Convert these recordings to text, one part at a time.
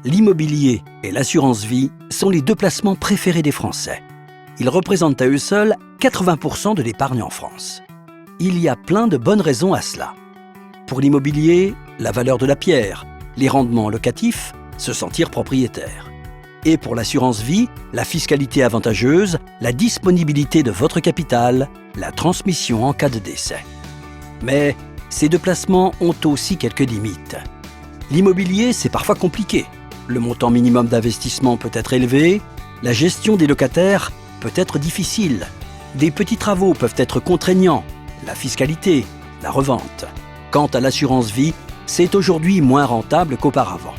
L'immobilier et l'assurance vie sont les deux placements préférés des Français. Ils représentent à eux seuls 80% de l'épargne en France. Il y a plein de bonnes raisons à cela. Pour l'immobilier, la valeur de la pierre, les rendements locatifs, se sentir propriétaire. Et pour l'assurance vie, la fiscalité avantageuse, la disponibilité de votre capital, la transmission en cas de décès. Mais ces deux placements ont aussi quelques limites. L'immobilier, c'est parfois compliqué. Le montant minimum d'investissement peut être élevé, la gestion des locataires peut être difficile, des petits travaux peuvent être contraignants, la fiscalité, la revente. Quant à l'assurance vie, c'est aujourd'hui moins rentable qu'auparavant.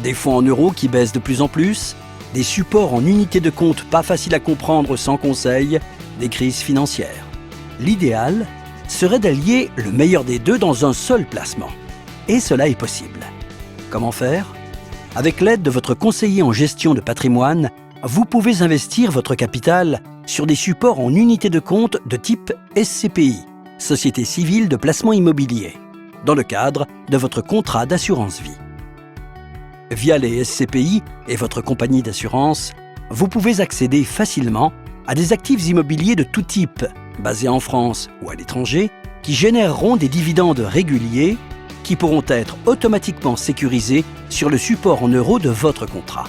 Des fonds en euros qui baissent de plus en plus, des supports en unités de compte pas faciles à comprendre sans conseil, des crises financières. L'idéal serait d'allier le meilleur des deux dans un seul placement. Et cela est possible. Comment faire ? Avec l'aide de votre conseiller en gestion de patrimoine, vous pouvez investir votre capital sur des supports en unités de compte de type SCPI, Société civile de placement immobilier, dans le cadre de votre contrat d'assurance vie. Via les SCPI et votre compagnie d'assurance, vous pouvez accéder facilement à des actifs immobiliers de tout type, basés en France ou à l'étranger, qui généreront des dividendes réguliers qui pourront être automatiquement sécurisés sur le support en euros de votre contrat.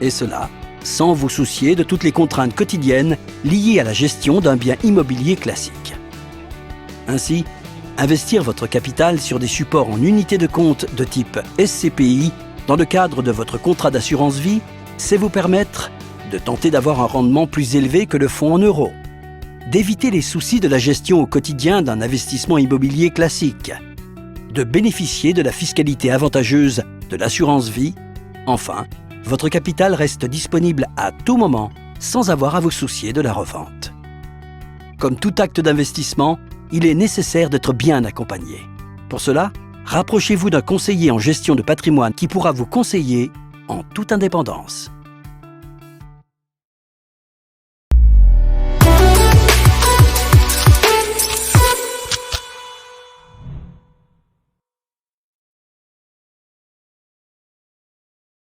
Et cela sans vous soucier de toutes les contraintes quotidiennes liées à la gestion d'un bien immobilier classique. Ainsi, investir votre capital sur des supports en unités de compte de type SCPI dans le cadre de votre contrat d'assurance vie, c'est vous permettre de tenter d'avoir un rendement plus élevé que le fonds en euros, d'éviter les soucis de la gestion au quotidien d'un investissement immobilier classique, de bénéficier de la fiscalité avantageuse de l'assurance vie. Enfin, votre capital reste disponible à tout moment sans avoir à vous soucier de la revente. Comme tout acte d'investissement, il est nécessaire d'être bien accompagné. Pour cela, rapprochez-vous d'un conseiller en gestion de patrimoine qui pourra vous conseiller en toute indépendance.